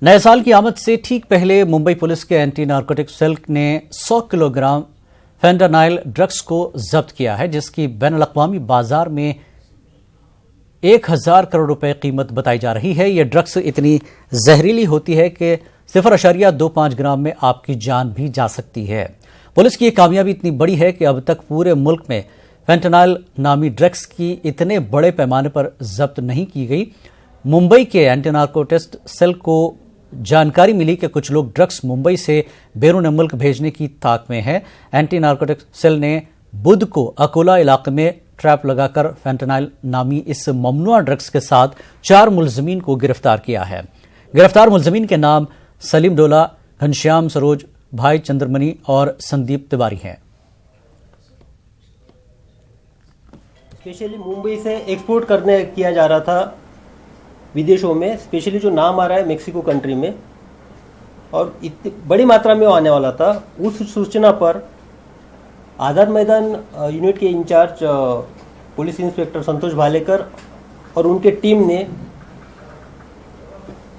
नए साल की आमद से ठीक पहले मुंबई पुलिस के एंटी नार्कोटिक सेल ने 100 किलोग्राम फेंटानाइल ड्रग्स को जब्त किया है, जिसकी बैनुल-अक़वामी बाजार में 1000 करोड़ रुपए कीमत बताई जा रही है। यह ड्रग्स इतनी जहरीली होती है कि 0.25 ग्राम में आपकी जान भी जा सकती है। पुलिस की यह कामयाबी इतनी बड़ी है कि अब तक पूरे मुल्क में फेंटानाइल नामी ड्रग्स की इतने बड़े पैमाने पर जब्त नहीं की गई। मुंबई के एंटी नार्कोटिक्स सेल को जानकारी मिली कि कुछ लोग ड्रग्स मुंबई से बैरून मुल्क भेजने की ताक में हैं। एंटी नार्कोटिक्स सेल ने बुध को अकोला इलाके में ट्रैप लगाकर फेंटानाइल नामी इस ममनुआ ड्रग्स के साथ 4 मुलजमीन को गिरफ्तार किया है। गिरफ्तार मुलजमीन के नाम सलीम डोला, घनश्याम सरोज, भाई चंद्रमणि और संदीप तिवारी हैं। स्पेशली मुंबई से एक्सपोर्ट करने किया जा रहा था विदेशों में, स्पेशली जो नाम आ रहा है मेक्सिको कंट्री में, और इतनी बड़ी मात्रा में वो आने वाला था। उस सूचना पर आज़ाद मैदान यूनिट के इंचार्ज पुलिस इंस्पेक्टर संतोष भालेकर और उनके टीम ने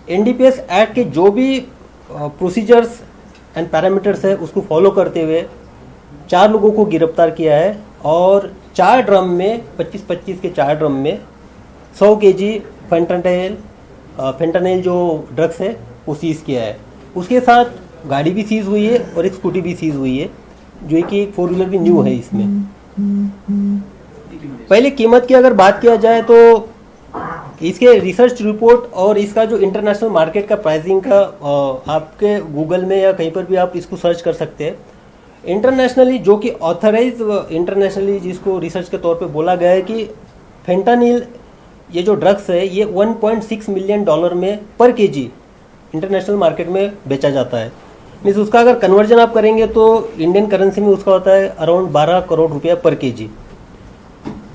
एनडीपीएस एक्ट के जो भी प्रोसीजर्स एंड पैरामीटर्स है उसको फॉलो करते हुए 4 लोगों को गिरफ्तार किया है और 4 ड्रम में 25-25 के 4 ड्रम में 100 केजी फेंटानाइल जो ड्रग्स है वो सीज किया है। उसके साथ गाड़ी भी सीज हुई है और एक स्कूटी भी सीज हुई है, जो कि एक 4 व्हीलर भी न्यू है। इसमें पहले कीमत की अगर बात किया जाए तो इसके रिसर्च रिपोर्ट और इसका जो इंटरनेशनल मार्केट का प्राइसिंग का आपके गूगल में या कहीं पर भी आप इसको सर्च कर सकते हैं। इंटरनेशनली जो कि ऑथराइज इंटरनेशनली जिसको रिसर्च के तौर पे बोला गया है कि फेंटानिल ये जो ड्रग्स है ये $1.6 मिलियन में पर केजी इंटरनेशनल मार्केट में बेचा जाता है। मीन्स उसका अगर कन्वर्जन आप करेंगे तो इंडियन करेंसी में उसका होता है अराउंड 12 करोड़ रुपया पर केजी।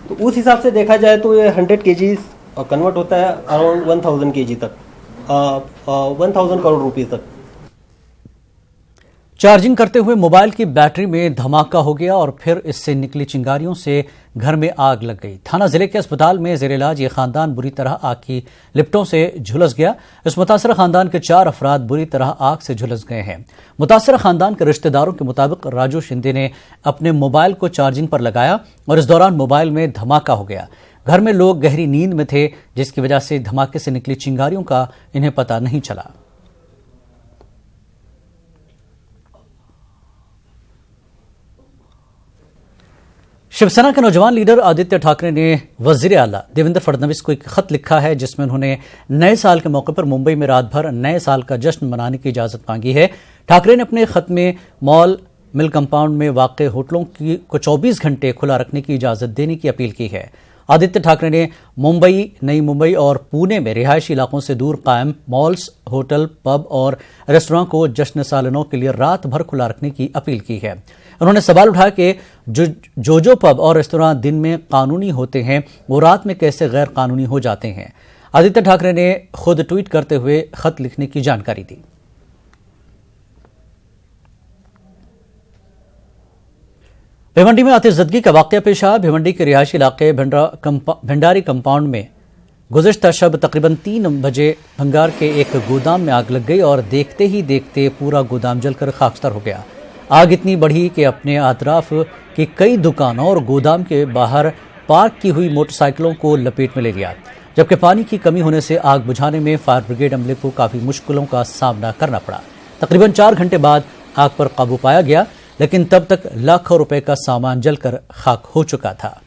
तो उस हिसाब से देखा जाए तो ये 100 केजी कन्वर्ट होता है अराउंड 1000 केजी तक, 1000 करोड़ रुपये तक। चार्जिंग करते हुए मोबाइल की बैटरी में धमाका हो गया और फिर इससे निकली चिंगारियों से घर में आग लग गई। थाना जिले के अस्पताल में जेर इलाज ये खानदान बुरी तरह आग की लिपटों से झुलस गया। इस मुतासरा खानदान के 4 अफराद बुरी तरह आग से झुलस गए हैं। मुतासरा खानदान के रिश्तेदारों के मुताबिक राजू शिंदे ने अपने मोबाइल को चार्जिंग पर लगाया और इस दौरान मोबाइल में धमाका हो गया। घर में लोग गहरी नींद में थे, जिसकी वजह से धमाके से निकली चिंगारियों का इन्हें पता नहीं चला। शिवसेना के नौजवान लीडर आदित्य ठाकरे ने वजीर आला देवेंद्र फडणवीस को एक खत लिखा है, जिसमें उन्होंने नए साल के मौके पर मुंबई में रात भर नए साल का जश्न मनाने की इजाजत मांगी है। ठाकरे ने अपने खत में मॉल मिल कंपाउंड में वाक़ होटलों को 24 घंटे खुला रखने की इजाजत देने की अपील की है। आदित्य ठाकरे ने मुंबई, नई मुंबई और पुणे में रिहायशी इलाकों से दूर कायम मॉल्स, होटल, पब और रेस्तरां को जश्न सालनों के लिए रात भर खुला रखने की अपील की है। उन्होंने सवाल उठाया कि जो पब और रेस्तरां दिन में कानूनी होते हैं वो रात में कैसे गैर कानूनी हो जाते हैं। आदित्य ठाकरे ने खुद ट्वीट करते हुए खत लिखने की जानकारी दी। भिवंडी में आतिशज़दगी का वाकया पेश आया। भिवंडी के रिहायशी इलाके भंडारी कंपाउंड में गुज़िश्ता शब तकरीबन 3 बजे भंगार के एक गोदाम में आग लग गई और देखते ही देखते पूरा गोदाम जलकर खाकसार हो गया। आग इतनी बढ़ी कि अपने अतराफ की कई दुकानों और गोदाम के बाहर पार्क की हुई मोटरसाइकिलों को लपेट में ले लिया, जबकि पानी की कमी होने से आग बुझाने में फायर ब्रिगेड अमले को काफ़ी मुश्किलों का सामना करना पड़ा। तकरीबन 4 घंटे बाद आग पर काबू पाया गया, लेकिन तब तक लाखों रुपए का सामान जलकर खाक हो चुका था।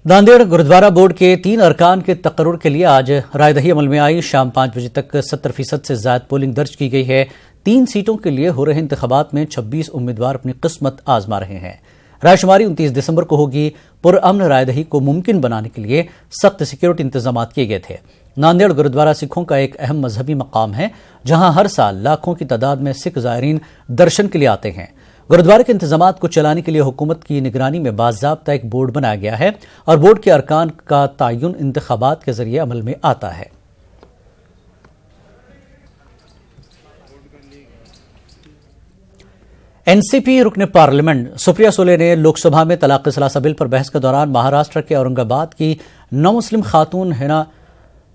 नांदेड़ गुरुद्वारा बोर्ड के 3 अरकान के तकर्रुर के लिए आज रायदही अमल में आई। शाम 5 बजे तक 70% से ज्यादा पोलिंग दर्ज की गई है। 3 सीटों के लिए हो रहे इंतखाबात में 26 उम्मीदवार अपनी किस्मत आजमा रहे हैं। रायशुमारी 29 दिसंबर को होगी। पुरअमन रायदही को मुमकिन बनाने के लिए सख्त सिक्योरिटी इंतजाम किए गए थे। नांदेड़ गुरुद्वारा सिखों का एक अहम मजहबी मकाम है, जहां हर साल लाखों की तादाद में सिख ज़ायरीन दर्शन के लिए आते हैं। गुरुद्वारे के इंतजामात को चलाने के लिए हुकूमत की निगरानी में बाज़ाब्ता एक बोर्ड बनाया गया है और बोर्ड के अरकान का तयन इंतखाबात के जरिए अमल में आता है। एनसीपी रुकने पार्लियामेंट सुप्रिया सुले ने लोकसभा में तलाक सलासा बिल पर बहस के दौरान महाराष्ट्र के औरंगाबाद की नौ मुस्लिम खातून हिना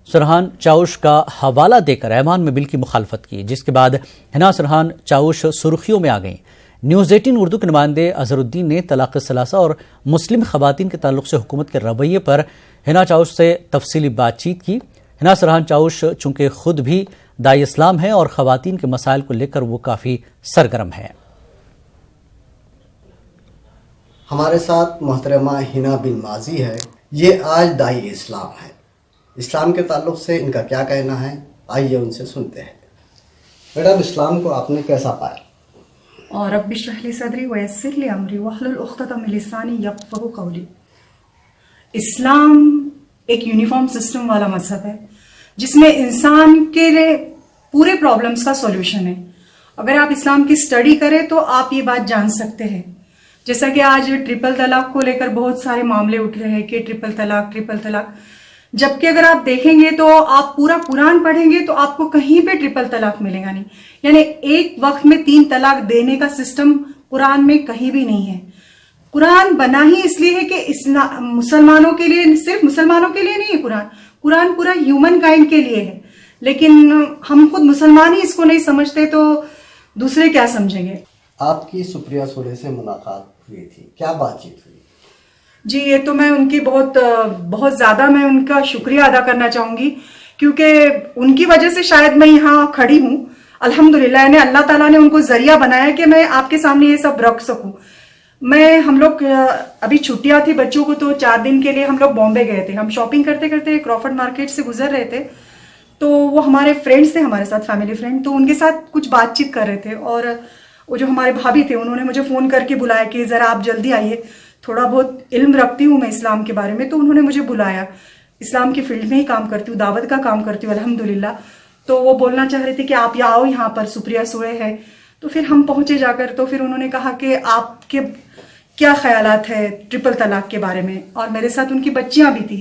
सरहान चाउश का हवाला देकर ऐवान में बिल की मुखालफत की, जिसके बाद हिना सरहान चाउश सुर्खियों में आ गईं। न्यूज़ 18 उर्दू के नुमाइंदे अजहरुद्दीन ने तलाक सलासा और मुस्लिम खवातीन के ताल्लुक से हुकूमत के रवैये पर हिना चाउश से तफसीली बातचीत की। हिना सरहान चाउश चूंकि खुद भी दाई इस्लाम है और खवातीन के मसाइल को लेकर वो काफ़ी सरगर्म है। हमारे साथ मोहतरमा हिना बिन माजी है। ये आज दाई इस्लाम है। इस्लाम के ताल्लुक से इनका क्या कहना है, आइए उनसे सुनते हैं। मैडम, इस्लाम को आपने कैसा पाया? और रब्बि इश्रह ली सदरी व यस्सिर ली अमरी वहलुल उक़्दतम मिन लिसानी यफ़क़हू क़ौली। इस्लाम एक यूनिफॉर्म सिस्टम वाला मजहब है जिसमें इंसान के लिए पूरे प्रॉब्लम्स का सॉल्यूशन है। अगर आप इस्लाम की स्टडी करें तो आप ये बात जान सकते हैं। जैसा कि आज ट्रिपल तलाक को लेकर बहुत सारे मामले उठ रहे हैं कि ट्रिपल तलाक, जबकि अगर आप देखेंगे तो आप पूरा कुरान पढ़ेंगे तो आपको कहीं पे ट्रिपल तलाक मिलेगा नहीं। यानी एक वक्त में 3 तलाक देने का सिस्टम कुरान में कहीं भी नहीं है। कुरान बना ही इसलिए है कि मुसलमानों के लिए, सिर्फ मुसलमानों के लिए नहीं है कुरान पूरा ह्यूमन काइंड के लिए है। लेकिन हम खुद मुसलमान ही इसको नहीं समझते तो दूसरे क्या समझेंगे। आपकी सुप्रिया सुले से मुलाकात हुई थी, क्या बातचीत हुई? जी, ये तो मैं उनकी बहुत ज्यादा मैं उनका शुक्रिया अदा करना चाहूंगी, क्योंकि उनकी वजह से शायद मैं यहाँ खड़ी हूँ। अल्हम्दुलिल्लाह ने अल्लाह ताला ने उनको जरिया बनाया कि मैं आपके सामने ये सब रख सकूं। हम लोग अभी छुट्टियां थी बच्चों को, तो 4 दिन के लिए हम लोग बॉम्बे गए थे। हम शॉपिंग करते करते क्रॉफर्ड मार्केट से गुजर रहे थे, तो वो हमारे फ्रेंड्स थे, हमारे साथ फैमिली फ्रेंड, तो उनके साथ कुछ बातचीत कर रहे थे। और वो जो हमारे भाभी थे उन्होंने मुझे फोन करके बुलाया कि जरा आप जल्दी आइए, थोड़ा बहुत इल्म रखती हूँ मैं इस्लाम के बारे में, तो उन्होंने मुझे बुलाया। इस्लाम की फील्ड में ही काम करती हूँ, दावत का काम करती हूँ अल्हम्दुलिल्लाह। तो वो बोलना चाह रहे थे कि आप आओ यहाँ पर, सुप्रिया सुले है। तो फिर हम पहुंचे जाकर, तो फिर उन्होंने कहा कि आपके क्या ख्यालात है ट्रिपल तलाक के बारे में। और मेरे साथ उनकी बच्चियां भी थी,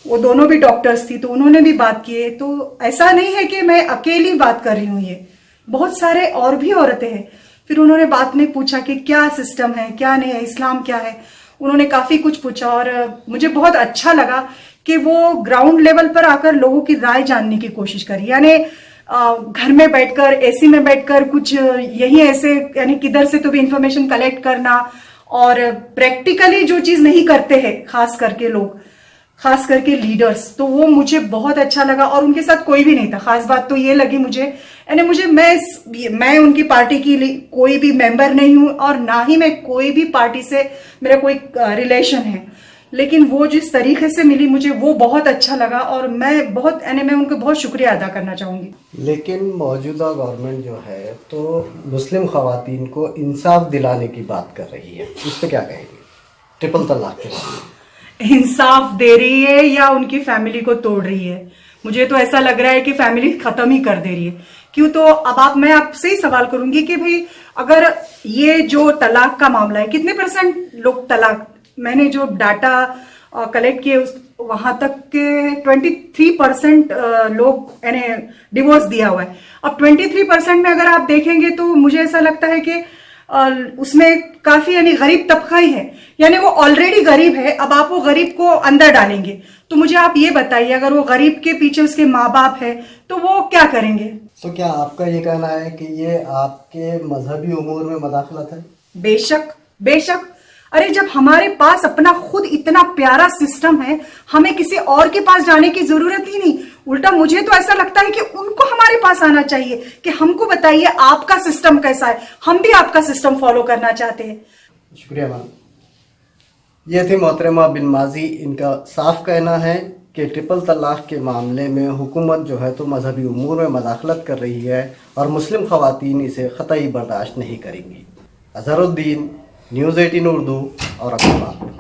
वो दोनों भी डॉक्टर्स थी, तो उन्होंने भी बात की। तो ऐसा नहीं है कि मैं अकेली बात कर रही हूँ, ये बहुत सारे और भी औरतें हैं। फिर उन्होंने बाद में पूछा कि क्या सिस्टम है, क्या नहीं है, इस्लाम क्या है। उन्होंने काफी कुछ पूछा और मुझे बहुत अच्छा लगा कि वो ग्राउंड लेवल पर आकर लोगों की राय जानने की कोशिश करी। यानी घर में बैठकर, एसी में बैठकर कुछ यही ऐसे, यानी किधर से तो भी इंफॉर्मेशन कलेक्ट करना, और प्रैक्टिकली जो चीज नहीं करते हैं खास करके लोग, खास करके लीडर्स, तो वो मुझे बहुत अच्छा लगा। और उनके साथ कोई भी नहीं था। खास बात तो ये लगी मुझे, यानी मैं उनकी पार्टी की कोई भी मेंबर नहीं हूं और ना ही मैं कोई भी पार्टी से मेरा कोई रिलेशन है, लेकिन वो जिस तरीके से मिली मुझे वो बहुत अच्छा लगा और मैं उनको बहुत शुक्रिया अदा करना चाहूंगी। लेकिन मौजूदा गवर्नमेंट जो है तो मुस्लिम खवातीन को इंसाफ दिलाने की बात कर रही है, इस पर क्या कहेंगे? ट्रिपल तलाक के बारे में इंसाफ दे रही है या उनकी फैमिली को तोड़ रही है? मुझे तो ऐसा लग रहा है कि फैमिली खत्म ही कर दे रही है। क्यों? तो अब मैं आपसे ही सवाल करूंगी कि भाई अगर ये जो तलाक का मामला है, कितने % लोग तलाक, मैंने जो डाटा कलेक्ट किए वहां तक के 23% लोग यानी डिवोर्स दिया हुआ है। अब 23% में अगर आप देखेंगे तो मुझे ऐसा लगता है कि उसमें काफी यानी गरीब तबका ही है, यानी वो ऑलरेडी गरीब है। अब आप वो गरीब को अंदर डालेंगे तो मुझे आप ये बताइए, अगर वो गरीब के पीछे उसके माँ बाप है तो वो क्या करेंगे? तो क्या आपका ये कहना है कि ये आपके मजहबी उमूर में मदाखलत है? बेशक। अरे जब हमारे पास अपना खुद इतना प्यारा सिस्टम है, हमें किसी और के पास जाने की जरूरत ही नहीं। उल्टा मुझे तो ऐसा लगता है कि उनको हमारे पास आना चाहिए कि हमको बताइए आपका सिस्टम कैसा है, हम भी आपका सिस्टम फॉलो करना चाहते हैं। शुक्रिया मैम। ये थी मोहतरमा बिन माजी। इनका साफ कहना है कि ट्रिपल तलाक के मामले में हुकूमत जो है तो मजहबी उमूर में मदाखलत कर रही है और मुस्लिम खवातीन इसे क़तई बर्दाश्त नहीं करेंगी। अजहरुद्दीन, न्यूज़ 18 उर्दू, औरंगाबाद।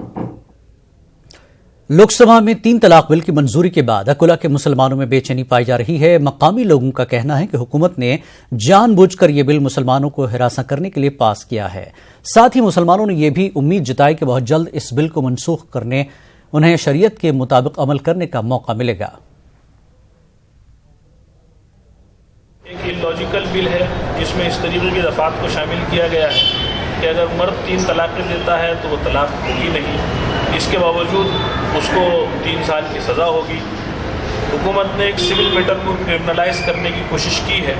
लोकसभा में 3 तलाक बिल की मंजूरी के बाद अकोला के मुसलमानों में बेचैनी पाई जा रही है। मकामी लोगों का कहना है कि हुकूमत ने जानबूझकर यह बिल मुसलमानों को हिरासा करने के लिए पास किया है। साथ ही मुसलमानों ने यह भी उम्मीद जताई कि बहुत जल्द इस बिल को मनसूख करने उन्हें शरीयत के मुताबिक अमल करने का मौका मिलेगा। एक इलॉजिकल बिल है जिसमें इस तरीके की दफात को शामिल किया गया है कि अगर मर्द 3 तलाक़ें देता है तो वो तलाक़ होगी नहीं, इसके बावजूद उसको 3 साल की सज़ा होगी। हुकूमत ने एक सिविल मैटर को क्रिमिनलाइज करने की कोशिश की है।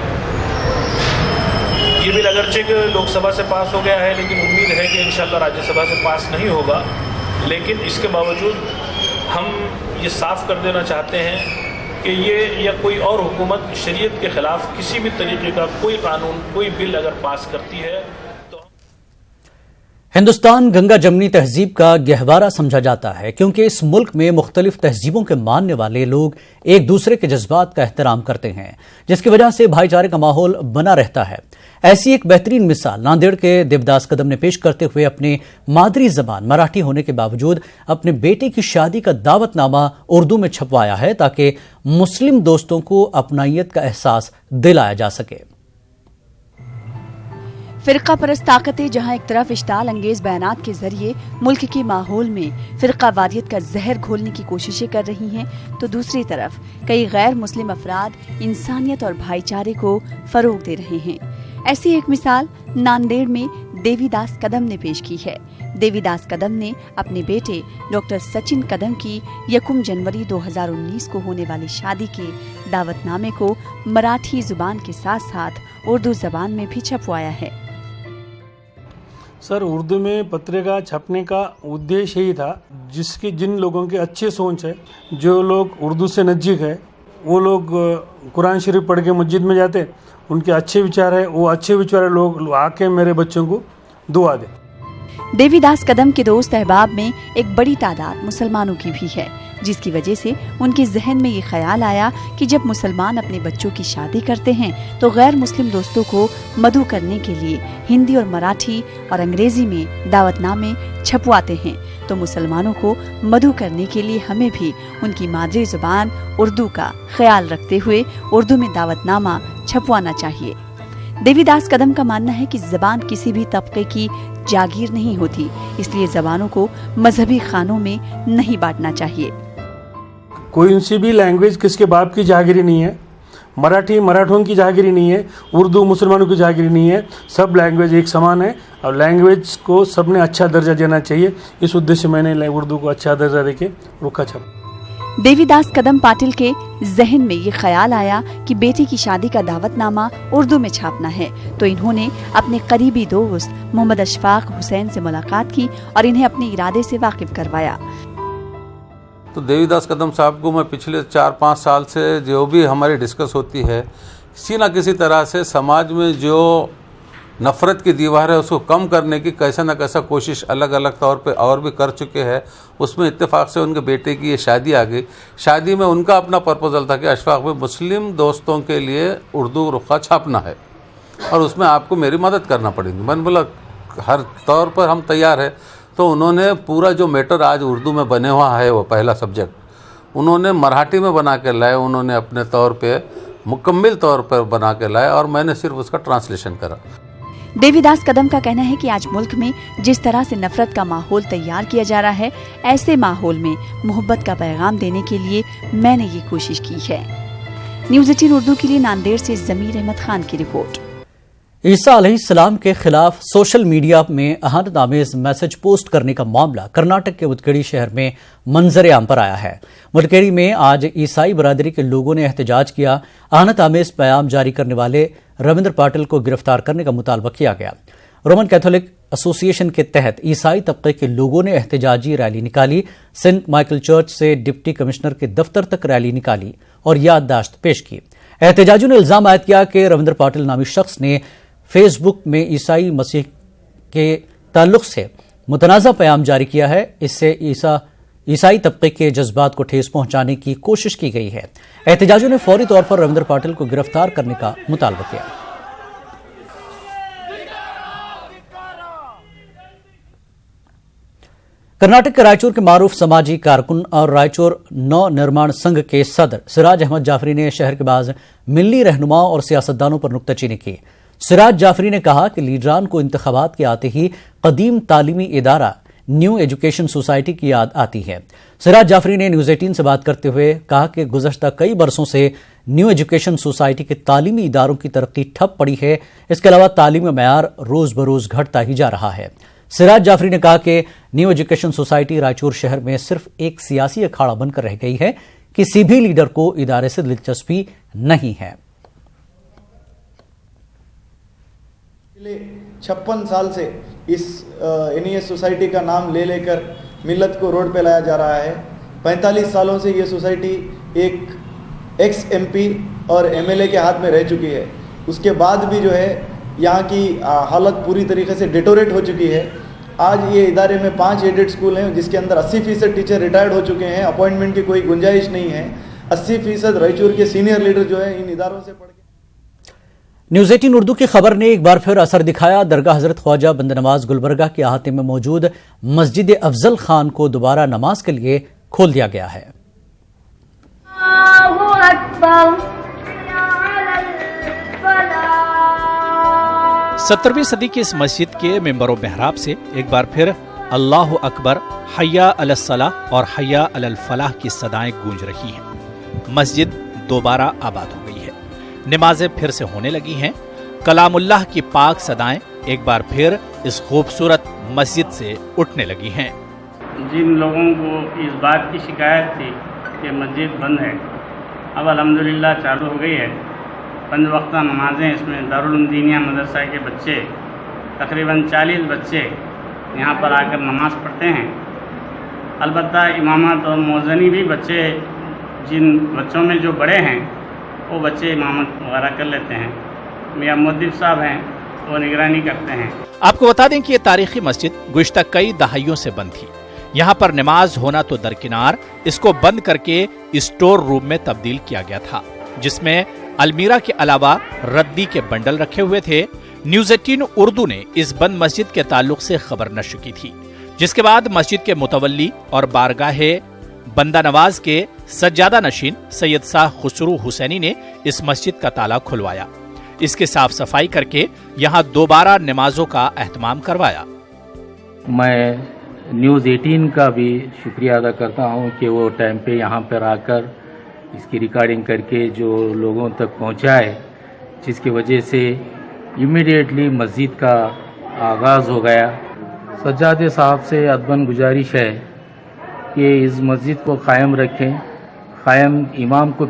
ये बिल अगरचे कि लोकसभा से पास हो गया है, लेकिन उम्मीद है कि इंशाल्लाह राज्यसभा से पास नहीं होगा। लेकिन इसके बावजूद हम ये साफ कर देना चाहते हैं कि ये या कोई और हुकूमत शरीयत के ख़िलाफ़ किसी भी तरीके का कोई कानून, कोई बिल अगर पास करती है तो हिंदुस्तान गंगा जमनी तहजीब का गहवारा समझा जाता है, क्योंकि इस मुल्क में मुख्तलिफ तहजीबों के मानने वाले लोग एक दूसरे के जज्बात का एहतराम करते हैं, जिसकी वजह से भाईचारे का माहौल बना रहता है। ऐसी एक बेहतरीन मिसाल नांदेड़ के देवदास कदम ने पेश करते हुए अपनी मादरी जबान मराठी होने के बावजूद अपने बेटे की शादी का दावतनामा उर्दू में छपवाया है, ताकि मुस्लिम दोस्तों को अपनाइयत का एहसास दिलाया जा सके। फिरका परस्त ताकतें जहां एक तरफ इश्ताल अंगेज बयानात के जरिए मुल्क के माहौल में फिरका वादियत का जहर घोलने की कोशिशें कर रही हैं, तो दूसरी तरफ कई गैर मुस्लिम अफराद इंसानियत और भाईचारे को फरोग दे रहे हैं। ऐसी एक मिसाल नांदेड़ में देवीदास कदम ने पेश की है। देवीदास कदम ने अपने बेटे डॉक्टर सचिन कदम की 1 जनवरी 2019 को होने वाली शादी के दावतनामे को मराठी जुबान के साथ साथ उर्दू जबान में भी छपवाया है। सर, उर्दू में पत्रिका छपने का उद्देश्य यही था, जिन लोगों के अच्छे सोच है, जो लोग उर्दू से नज़दीक है, वो लोग कुरान शरीफ पढ़ के मस्जिद में जाते, उनके अच्छे विचार है, वो अच्छे विचार लोग आके मेरे बच्चों को दुआ दे। देवीदास कदम के दोस्त अहबाब में एक बड़ी तादाद मुसलमानों की भी है, जिसकी वजह से उनके जहन में ये ख्याल आया कि जब मुसलमान अपने बच्चों की शादी करते हैं तो गैर मुस्लिम दोस्तों को मदऊ करने के लिए हिंदी और मराठी और अंग्रेजी में दावतनामे छपवाते हैं, तो मुसलमानों को मदऊ करने के लिए हमें भी उनकी मादरी जुबान उर्दू का ख्याल रखते हुए उर्दू में दावतनामा छपवाना चाहिए। देवीदास कदम का मानना है कि जबान किसी भी तबके की जागीर नहीं होती, इसलिए जबानों को मजहबी खानों में नहीं बांटना चाहिए। कोई सी भी लैंग्वेज किसके बाप की जागीरी नहीं है। मराठी मराठों की जागीरी नहीं है, उर्दू मुसलमानों की जागीरी नहीं है। सब लैंग्वेज एक समान है और लैंग्वेज को सबने अच्छा दर्जा देना चाहिए। इस उद्देश्य से मैंने उर्दू को अच्छा दर्जा देके रुखा छापा। देवीदास कदम पाटिल के जहन में ये ख्याल आया कि बेटे की शादी का दावतनामा उर्दू में छापना है, तो इन्होंने अपने करीबी दोस्त मोहम्मद अशफाक हुसैन से मुलाकात की और इन्हें अपने इरादे से वाकिफ करवाया। तो देवीदास कदम साहब को मैं पिछले 4-5 साल से जो भी हमारी डिस्कस होती है, किसी न किसी तरह से समाज में जो नफ़रत की दीवार है उसको कम करने की कैसा न कैसा कोशिश अलग अलग तौर पे और भी कर चुके हैं। उसमें इत्तेफाक से उनके बेटे की ये शादी आ गई। शादी में उनका अपना प्रपोजल था कि अशफाक में मुस्लिम दोस्तों के लिए उर्दू रुखा छापना है और उसमें आपको मेरी मदद करना पड़ेगी। मैंने बोला हर तौर पर हम तैयार है। तो उन्होंने पूरा जो मैटर आज उर्दू में बने हुआ है, वो पहला सब्जेक्ट उन्होंने मराठी में बना के लाए, उन्होंने अपने तौर पे मुकम्मल तौर पर बना के लाए और मैंने सिर्फ उसका ट्रांसलेशन करा। देवीदास कदम का कहना है कि आज मुल्क में जिस तरह से नफरत का माहौल तैयार किया जा रहा है, ऐसे माहौल में मोहब्बत का पैगाम देने के लिए मैंने ये कोशिश की है। न्यूज़ 18 उर्दू के लिए नांदेड़ से जमीर अहमद खान की रिपोर्ट। ईसा अलैहिस्सलाम के खिलाफ सोशल मीडिया में अहानत आमेज मैसेज पोस्ट करने का मामला कर्नाटक के मुदकेड़ी शहर में मंजर आम पर आया है। मुदकेड़ी में आज ईसाई बरादरी के लोगों ने एहतजाज किया। अहानत आमेज पैगाम जारी करने वाले रविंद्र पाटिल को गिरफ्तार करने का मुतालबा किया गया। रोमन कैथोलिक एसोसिएशन के तहत ईसाई तबके के लोगों ने एहतजाजी रैली निकाली। सेंट माइकल चर्च से डिप्टी कमिश्नर के दफ्तर तक रैली निकाली और याददाश्त पेश की। एहतजाजियों ने इल्जाम आयद किया कि रविंद्र पाटिल नामी शख्स ने फेसबुक में ईसाई मसीह के ताल्लुक से मुतनाज़ा पैगाम जारी किया है। इससे ईसाई तबके के जज्बात को ठेस पहुंचाने की कोशिश की गई है। एहतजाजियों ने फौरी तौर पर रविंद्र पाटिल को गिरफ्तार करने का मुतालबा किया। कर्नाटक के रायचूर के मारूफ समाजी कारकुन और रायचूर नव निर्माण संघ के सदर सिराज अहमद जाफरी ने शहर के बाद मिल्ली रहनुमाओं और सियासतदानों पर नुक्ताचीनी की। सिराज जाफरी ने कहा कि लीडरान को इंतखाबात के आते ही कदीम तालीमी इदारा न्यू एजुकेशन सोसाइटी की याद आती है। सिराज जाफरी ने न्यूज़ 18 से बात करते हुए कहा कि गुज़श्ता कई बरसों से न्यू एजुकेशन सोसाइटी के तालीमी इदारों की तरक्की ठप पड़ी है। इसके अलावा तालीमी मयार रोज बरोज घटता ही जा रहा है। सिराज जाफरी ने कहा कि न्यू एजुकेशन सोसाइटी रायचूर शहर में सिर्फ एक सियासी अखाड़ा बनकर रह गई है, किसी भी लीडर को इदारे से दिलचस्पी नहीं है। 56 साल से इस एनईएस सोसाइटी का नाम ले लेकर मिल्लत को रोड पे लाया जा रहा है। 45 सालों से ये सोसाइटी एक एक्स एमपी और एमएलए के हाथ में रह चुकी है। उसके बाद भी जो है यहाँ की हालत पूरी तरीके से डिटोरेट हो चुकी है। आज ये इदारे में 5 एडेड स्कूल हैं जिसके अंदर 80% टीचर रिटायर्ड हो चुके हैं। अपॉइंटमेंट की कोई गुंजाइश नहीं है। 80% रायचूर के सीनियर लीडर जो है इन इदारों से पढ़ के। न्यूज़ 18 उर्दू की खबर ने एक बार फिर असर दिखाया। दरगाह हजरत ख्वाजा बंद नवाज गुलबर्गा के अहाते में मौजूद मस्जिद अफजल खान को दोबारा नमाज के लिए खोल दिया गया है। 17वीं सदी की इस मस्जिद के मिंबर व मेहराब से एक बार फिर अल्लाह अकबर, हय्या अलस सलाह और हय्या अलल फलाह की सदाएं गूंज रही हैं। मस्जिद दोबारा आबाद हो गई है। नमाजें फिर से होने लगी हैं। कलामुल्लाह की पाक सदाएं एक बार फिर इस खूबसूरत मस्जिद से उठने लगी हैं। जिन लोगों को इस बात की शिकायत थी कि मस्जिद बंद है, अब अल्हम्दुलिल्लाह चालू हो गई है। 5 वक्ता नमाजें इसमें दारुल उलूम दीनिया मदरसा के बच्चे, तकरीबन 40 बच्चे यहाँ पर आकर नमाज़ पढ़ते हैं। अलबत्ता इमामत और मौज़नी भी बच्चे, जिन बच्चों में जो बड़े हैं वो बच्चे इमामत वगैरह कर लेते हैं। मियाँ मुद्दिब साहब हैं, वो निगरानी करते हैं। आपको बता दें कि ये तारीखी मस्जिद गुज़िश्ता कई दहाइयों से बंद थी। यहाँ पर नमाज होना तो दरकिनार, इसको बंद करके स्टोर रूम में तब्दील किया गया था, जिसमें अलमीरा के अलावा रद्दी के बंडल रखे हुए थे। न्यूज़ 18 उर्दू ने इस बंद मस्जिद के ताल्लुक से खबर नश्र की थी, जिसके बाद मस्जिद के मुतवल्ली और बारगाहे बंदा नवाज के सज्जादा नशीन सैयद शाह खुसरू हुसैनी ने इस मस्जिद का ताला खुलवाया। इसकी साफ सफाई करके यहाँ दोबारा नमाजों का एहतमाम करवाया। मैं न्यूज़ 18 का भी शुक्रिया अदा करता हूँ कि वो टाइम पे यहाँ पर आकर इसकी रिकॉर्डिंग करके जो लोगों तक पहुँचाए, जिसकी वजह से इमीडिएटली मस्जिद का आगाज़ हो गया। सज्जादे साहब से अदबन गुजारिश है कि इस मस्जिद को कायम रखें, कायम इमाम को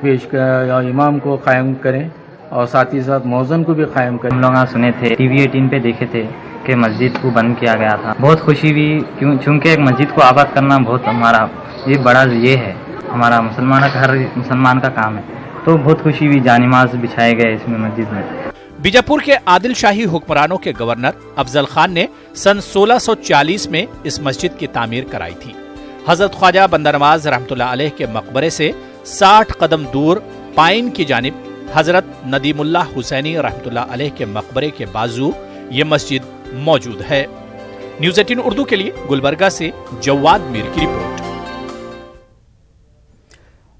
इमाम को कायम करें और साथ ही साथ मौज़न को भी कायम करें। हम लोग सुने थे, टीवी 18 पे देखे थे कि मस्जिद को बंद किया गया था। बहुत खुशी हुई, क्योंकि एक मस्जिद को आबाद करना बहुत हमारा ये बड़ा ये है, हमारा मुसलमान का, हर मुसलमान का काम है। तो बहुत खुशी हुई, जानिमाज बिछाए गए इसमें मस्जिद में। बीजापुर के आदिल शाही हुक्मरानों के गवर्नर अफजल खान ने सन 1640 में इस मस्जिद की तामीर कराई थी। हजरत ख्वाजा बंदा नवाज रहमतुल्लाह अलैह के मकबरे से 60 कदम दूर पाइन की जानिब हजरत नदीमुल्लाह हुसैनी रहमतुल्लाह अलैह के मकबरे के बाजू ये मस्जिद मौजूद है। न्यूज़ 18 उर्दू के लिए गुलबर्गा से जवाद मीर की रिपोर्ट।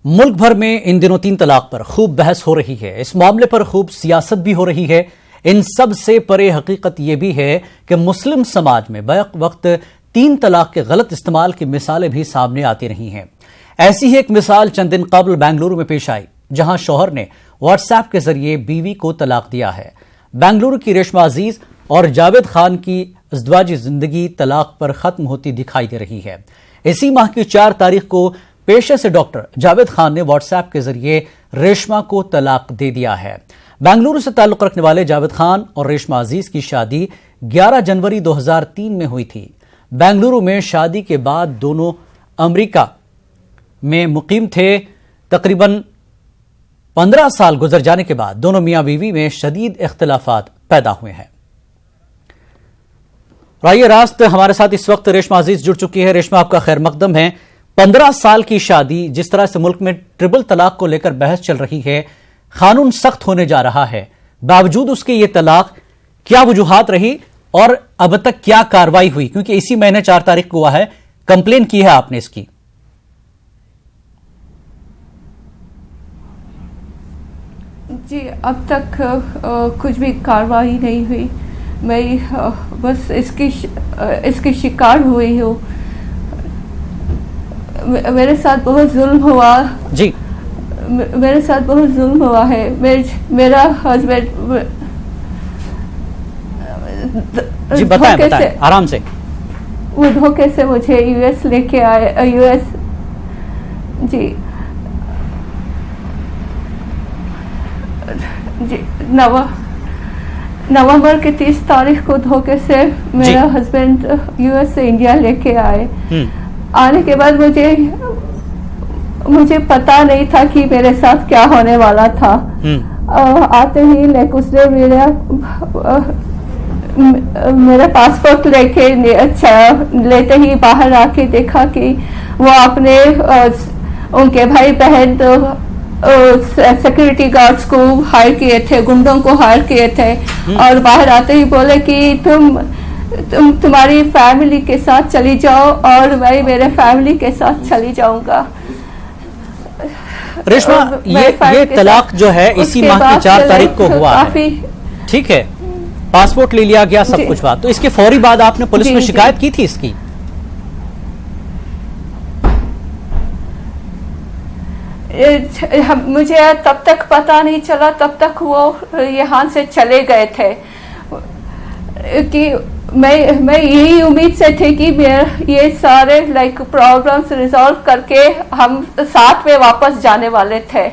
मुल्क भर में इन दिनों 3 तलाक पर खूब बहस हो रही है। इस मामले पर खूब सियासत भी हो रही है। इन सब से परे हकीकत यह भी है कि मुस्लिम समाज में बैक वक्त 3 तलाक के गलत इस्तेमाल की मिसालें भी सामने आती रही हैं। ऐसी ही एक मिसाल चंद दिन कबल बेंगलुरु में पेश आई, जहां शौहर ने व्हाट्सएप के जरिए बीवी को तलाक दिया है। बेंगलुरु की रेशमा अजीज और जावेद खान की अज़दवाजी जिंदगी तलाक पर खत्म होती दिखाई दे रही है। इसी माह की 4 तारीख को पेशे से डॉक्टर जावेद खान ने व्हाट्सएप के जरिए रेशमा को तलाक दे दिया है। बेंगलुरु से ताल्लुक रखने वाले जावेद खान और रेशमा अजीज की शादी 11 जनवरी 2003 में हुई थी। बेंगलुरु में शादी के बाद दोनों अमेरिका में मुकीम थे। तकरीबन 15 साल गुजर जाने के बाद दोनों मियां बीवी में शदीद इख्तिलाफात पैदा हुए हैं। राइए रास्त हमारे साथ इस वक्त रेशमा अजीज जुड़ चुकी है। रेशमा, आपका खैर मकदम है। 15 साल की शादी, जिस तरह से मुल्क में ट्रिपल तलाक को लेकर बहस चल रही है, कानून सख्त होने जा रहा है, बावजूद उसके ये तलाक, क्या वजूहात रही और अब तक क्या कार्रवाई हुई? क्योंकि इसी महीने 4 तारीख को हुआ है, कंप्लेन की है आपने इसकी। जी, अब तक कुछ भी कार्रवाई नहीं हुई। मैं बस इसकी शिकार हुई हूँ। मेरे साथ बहुत जुल्म हुआ। जी, मेरे साथ बहुत जुल्म हुआ है। मेरा हस्बैंड जी बताएं आराम से। वो धोखे से मुझे यूएस लेके आए। यूएस जी नवंबर के 30 तारीख को धोखे से मेरा हस्बैंड यूएस से इंडिया लेके आए। आने के बाद मुझे पता नहीं था कि मेरे साथ क्या होने वाला था। आते ही उसने मेरा पासपोर्ट लेते ही बाहर आके देखा कि वो अपने उनके भाई बहन सिक्योरिटी गार्ड्स को हायर किए थे, गुंडों को हायर किए थे, और बाहर आते ही बोले कि तुम्हारी फैमिली के साथ चली जाओ और मैं मेरे फैमिली के साथ चली जाऊंगा। रेशमा, ये तलाक जो है इसी माह की 4 तारीख को हुआ है, ठीक है? पासपोर्ट ले लिया गया, सब कुछ बात। तो इसके फौरी बाद आपने पुलिस में शिकायत की थी इसकी? मुझे तब तक पता नहीं चला, तब तक वो यहाँ से चले गए थे कि मैं यही उम्मीद से थी कि ये सारे प्रॉब्लम्स रिजॉल्व करके हम साथ में वापस जाने वाले थे।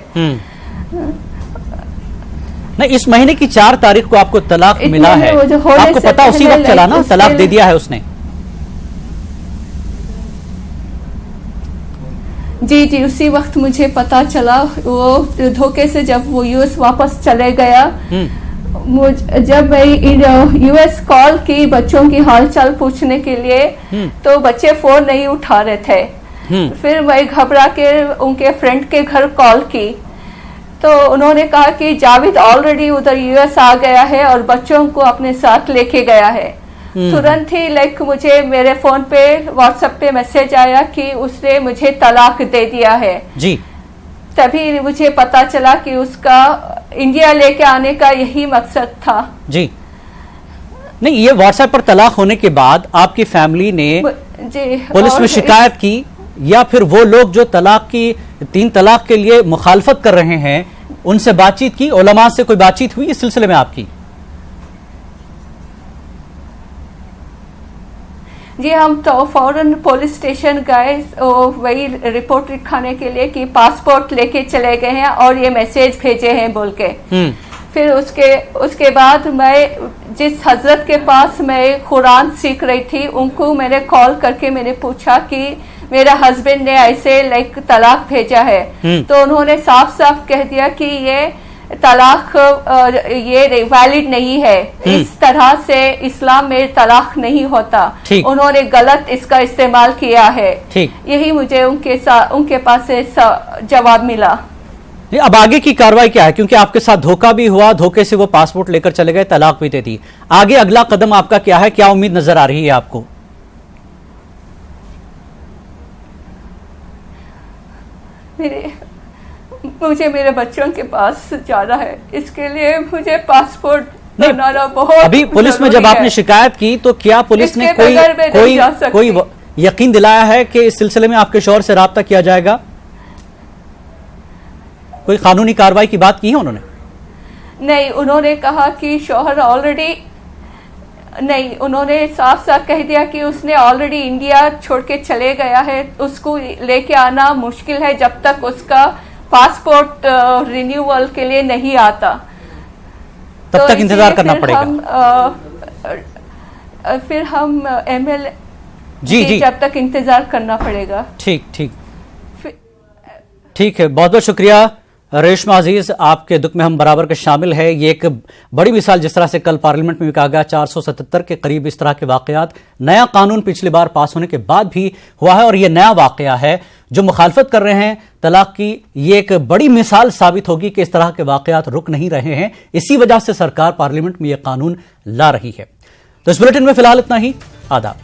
नहीं, इस महीने की 4 तारीख को आपको तलाक मिला है, आपको पता उसी वक्त चला ना तलाक दे दिया है उसने? जी उसी वक्त मुझे पता चला। वो धोखे से जब वो यूएस वापस चले गया, जब मैं यूएस कॉल की बच्चों की हालचाल पूछने के लिए, तो बच्चे फोन नहीं उठा रहे थे। फिर मैं घबरा के उनके फ्रेंड के घर कॉल की, तो उन्होंने कहा कि जावेद ऑलरेडी उधर यूएस आ गया है और बच्चों को अपने साथ लेके गया है। तुरंत ही मुझे मेरे फोन पे व्हाट्सएप पे मैसेज आया कि उसने मुझे तलाक दे दिया है। जी तभी मुझे पता चला कि उसका इंडिया लेके आने का यही मकसद था। जी नहीं, ये व्हाट्सएप पर तलाक होने के बाद आपकी फैमिली ने पुलिस में शिकायत की, या फिर वो लोग जो तलाक की 3 तलाक के लिए मुखालफत कर रहे हैं उनसे बातचीत की? उलमा से कोई बातचीत हुई इस सिलसिले में आपकी? जी हम तो फौरन पुलिस स्टेशन गए, वही रिपोर्ट लिखाने के लिए कि पासपोर्ट लेके चले गए हैं और ये मैसेज भेजे हैं बोल के। फिर उसके बाद मैं जिस हजरत के पास मैं कुरान सीख रही थी, उनको मैंने कॉल करके मैंने पूछा कि मेरा हस्बैंड ने ऐसे तलाक भेजा है। तो उन्होंने साफ साफ कह दिया कि ये तलाक ये वैलिड नहीं है, इस तरह से इस्लाम में तलाक नहीं होता। उन्होंने गलत इसका इस्तेमाल किया है। यही मुझे उनके पास से जवाब मिला। अब आगे की कार्रवाई क्या है? क्योंकि आपके साथ धोखा भी हुआ, धोखे से वो पासपोर्ट लेकर चले गए, तलाक भी दे दी। आगे अगला कदम आपका क्या है? क्या उम्मीद नजर आ रही है आपको? मुझे मेरे बच्चों के पास जाना है, इसके लिए मुझे पासपोर्ट बनाना बहुत अभी पुलिस में जब आपने शिकायत की तो क्या पुलिस ने कोई यकीन दिलाया है कि इस सिलसिले में आपके शौहर से राब्ता किया जाएगा? कोई कानूनी कार्रवाई की बात की है उन्होंने? नहीं, उन्होंने कहा कि शौहर ऑलरेडी नहीं, उन्होंने साफ साफ कह दिया कि उसने ऑलरेडी इंडिया छोड़ के चले गया है, उसको लेके आना मुश्किल है जब तक उसका पासपोर्ट रिन्यूअल के लिए नहीं आता। तब तक इंतजार करना पड़ेगा। फिर हम ML जी जब तक इंतजार करना पड़ेगा। ठीक है, बहुत बहुत शुक्रिया रेशमा अजीज, आपके दुख में हम बराबर के शामिल है। ये एक बड़ी मिसाल, जिस तरह से कल पार्लियामेंट में भी कहा गया 477 के करीब इस तरह के वाकयात, नया कानून पिछली बार पास होने के बाद भी हुआ है और ये नया वाकया है। जो मुखालफत कर रहे हैं तलाक की, ये एक बड़ी मिसाल साबित होगी कि इस तरह के वाकयात रुक नहीं रहे हैं। इसी वजह से सरकार पार्लियामेंट में यह कानून ला रही है। तो इस बुलेटिन में फिलहाल इतना ही। आदाब।